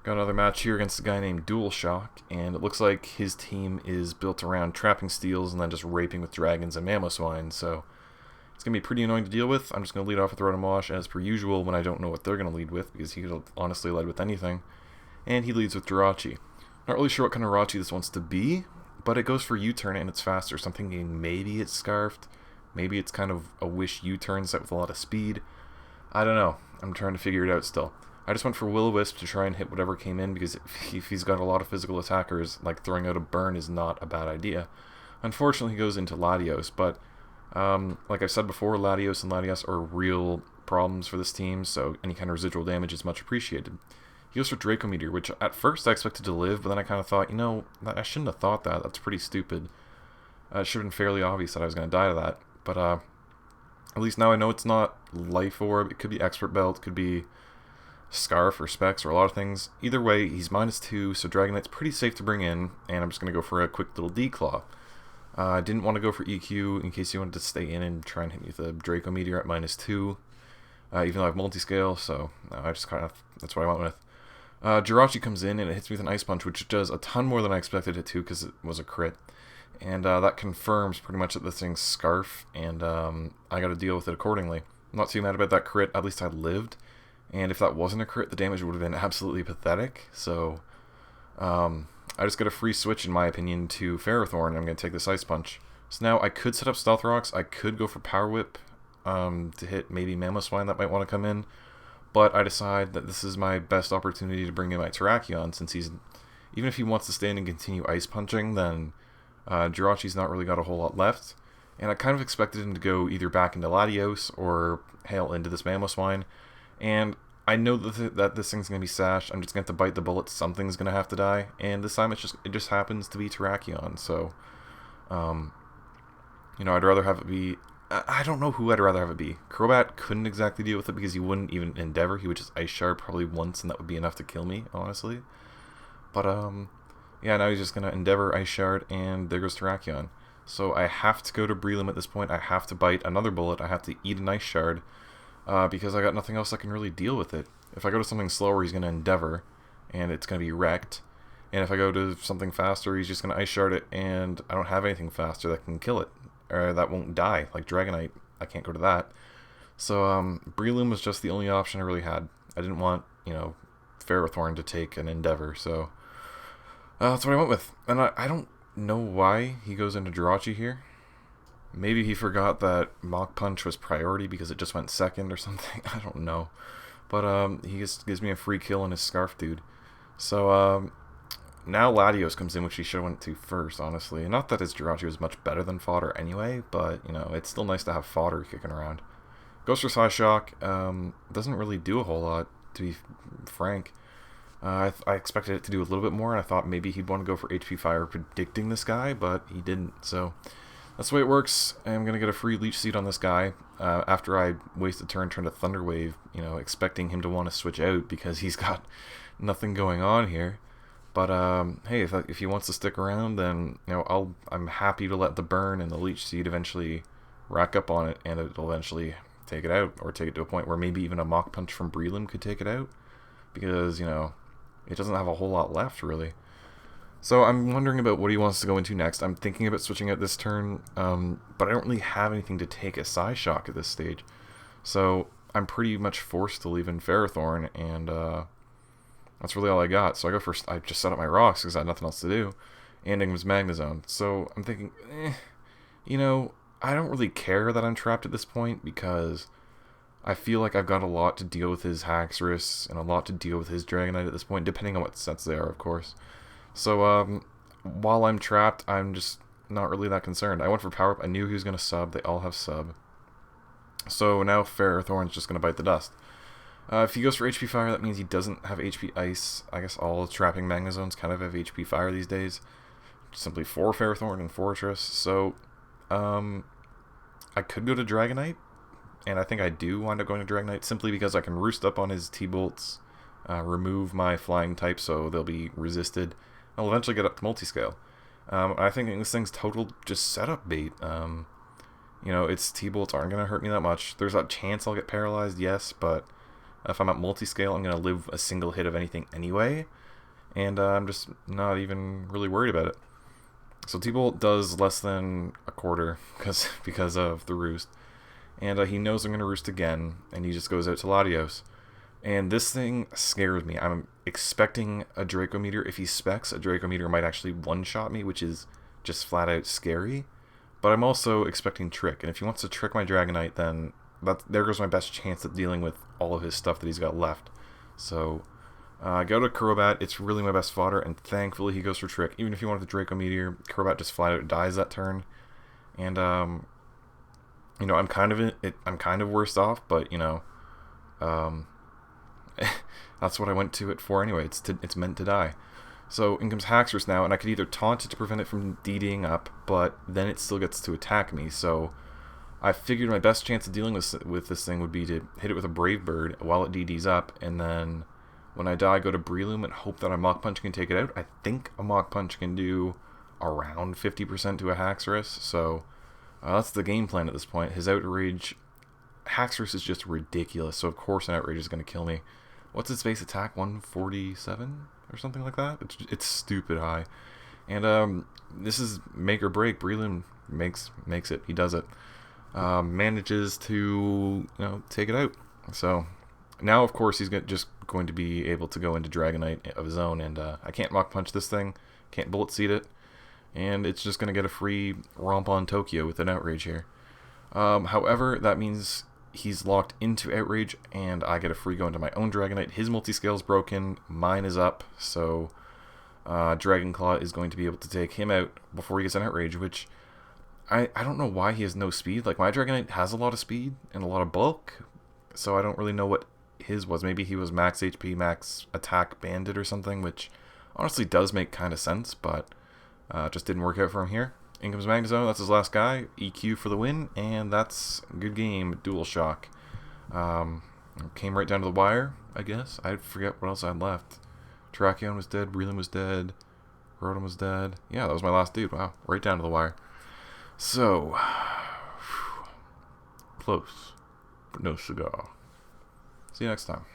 Got another match here against a guy named DualShock, and it looks like his team is built around trapping steels and then just raping with dragons and Mamoswine, so it's going to be pretty annoying to deal with. I'm just going to lead off with Rotomosh as per usual when I don't know what they're going to lead with, because he could have honestly led with anything. And he leads with Jirachi. Not really sure what kind of Rachi this wants to be, but it goes for U-turn and it's faster, so I'm thinking maybe it's Scarfed, maybe it's kind of a Wish U-turn set with a lot of speed. I don't know. I'm trying to figure it out still. I just went for Will-O-Wisp to try and hit whatever came in, because if he's got a lot of physical attackers, like throwing out a burn is not a bad idea. Unfortunately, he goes into Latios, but like I've said before, Latios and Latias are real problems for this team, so any kind of residual damage is much appreciated. He goes for Draco Meteor, which at first I expected to live, but then I kind of thought, I shouldn't have thought that. That's pretty stupid. It should have been fairly obvious that I was going to die to that, but at least now I know it's not Life Orb. It could be Expert Belt, it could be Scarf or Specs or a lot of things. Either way, he's -2, so Dragonite's pretty safe to bring in, and I'm just going to go for a quick little D-Claw. I didn't want to go for EQ in case you wanted to stay in and try and hit me with a Draco Meteor at -2, even though I have multi-scale, so I just kind of, that's what I went with. Jirachi comes in and it hits me with an Ice Punch, which does a ton more than I expected it to because it was a crit. And that confirms pretty much that this thing's Scarf, and I got to deal with it accordingly. I'm not too mad about that crit, at least I lived. And if that wasn't a crit, the damage would have been absolutely pathetic. So I just got a free switch, in my opinion, to Ferrothorn, and I'm going to take this Ice Punch. So now I could set up Stealth Rocks, I could go for Power Whip to hit maybe Mamoswine that might want to come in. But I decide that this is my best opportunity to bring in my Terrakion, since he's, even if he wants to stand and continue Ice Punching, then Jirachi's not really got a whole lot left. And I kind of expected him to go either back into Latios or hail into this Mamoswine. And I know that this thing's going to be sashed. I'm just going to have to bite the bullet. Something's going to have to die. And this time it just happens to be Terrakion. So, I'd rather have it be... I don't know who I'd rather have it be. Crobat couldn't exactly deal with it because he wouldn't even endeavor. He would just Ice Shard probably once, and that would be enough to kill me, honestly. But, yeah, now he's just going to endeavor Ice Shard, and there goes Terrakion. So I have to go to Breloom at this point. I have to bite another bullet. I have to eat an Ice Shard. Because I got nothing else that can really deal with it. If I go to something slower, he's going to Endeavor, and it's going to be wrecked. And if I go to something faster, he's just going to Ice Shard it, and I don't have anything faster that can kill it, or that won't die, like Dragonite. I can't go to that. So Breloom was just the only option I really had. I didn't want, Ferrothorn to take an Endeavor, so that's what I went with. And I don't know why he goes into Jirachi here. Maybe he forgot that Mach Punch was priority because it just went second or something. I don't know. But he just gives me a free kill on his Scarf Dude. So now Latios comes in, which he should have went to first, honestly. Not that his Jirachi was much better than fodder anyway, but, it's still nice to have fodder kicking around. Goes for Psyshock. Doesn't really do a whole lot, to be frank. I expected it to do a little bit more, and I thought maybe he'd want to go for HP Fire predicting this guy, but he didn't, so... That's the way it works. I'm going to get a free Leech Seed on this guy after I waste a turn trying to Thunder Wave, expecting him to want to switch out because he's got nothing going on here. But hey, if he wants to stick around, then I'm happy to let the burn and the Leech Seed eventually rack up on it, and it'll eventually take it out, or take it to a point where maybe even a Mach Punch from Breloom could take it out, because it doesn't have a whole lot left really. So I'm wondering about what he wants to go into next. I'm thinking about switching out this turn, but I don't really have anything to take a Psyshock at this stage. So I'm pretty much forced to leave in Ferrothorn, and that's really all I got. So I go first. I just set up my rocks because I had nothing else to do, and Ingram's Magnezone. So I'm thinking, I don't really care that I'm trapped at this point, because I feel like I've got a lot to deal with his Haxorus and a lot to deal with his Dragonite at this point, depending on what sets they are, of course. So, while I'm trapped, I'm just not really that concerned. I went for Power Up. I knew he was going to sub. They all have sub. So now Ferrothorn's just going to bite the dust. If he goes for HP Fire, that means he doesn't have HP Ice. I guess all trapping Magnezones kind of have HP Fire these days. Simply 4 Ferrothorn and Fortress. So, I could go to Dragonite, and I think I do wind up going to Dragonite simply because I can Roost up on his T-Bolts, remove my Flying type so they'll be resisted. I'll eventually get up to multi-scale. I think this thing's total just setup bait. Its T-Bolts aren't going to hurt me that much. There's a chance I'll get paralyzed, yes, but If I'm at multi-scale, I'm going to live a single hit of anything anyway, and I'm just not even really worried about it. So T-Bolt does less than a quarter because of the roost, and he knows I'm going to roost again, and he just goes out to Latios. And this thing scares me. I'm expecting a Draco Meteor. If he specs, a Draco Meteor might actually one-shot me, which is just flat out scary. But I'm also expecting Trick, and if he wants to trick my Dragonite, then there goes my best chance at dealing with all of his stuff that he's got left. So I go to Crobat. It's really my best fodder, and thankfully he goes for Trick. Even if he wanted the Draco Meteor, Crobat just flat out dies that turn. And you know, I'm kind of worse off, but you know, that's what I went to it for anyway. It's meant to die. So in comes Haxorus now, and I could either taunt it to prevent it from DDing up, but then it still gets to attack me. So I figured my best chance of dealing with this thing would be to hit it with a Brave Bird while it DDs up, and then when I die, go to Breloom and hope that a Mach Punch can take it out. I think a Mach Punch can do around 50% to a Haxorus, so that's the game plan at this point. His Outrage, Haxorus is just ridiculous, so of course an Outrage is going to kill me. What's its base attack? 147 or something like that? It's stupid high. And this is make or break. Breloom makes it. He does it. Manages to take it out. So now of course he's just going to be able to go into Dragonite of his own, and I can't Mach Punch this thing, can't Bullet Seed it, and it's just going to get a free romp on Tokyo with an Outrage here. However, that means he's locked into Outrage, and I get a free go into my own Dragonite. His multi-scale's broken, mine is up, so Dragonclaw is going to be able to take him out before he gets an Outrage, which I don't know why he has no speed. Like, my Dragonite has a lot of speed and a lot of bulk, so I don't really know what his was. Maybe he was max HP, max attack banded or something, which honestly does make kind of sense, but just didn't work out for him here. In comes Magnezone, that's his last guy. EQ for the win, and that's a good game. DualShock. Came right down to the wire, I guess. I forget what else I had left. Terrakion was dead, Breloom was dead, Rotom was dead. Yeah, that was my last dude. Wow, right down to the wire. So, close, but no cigar. See you next time.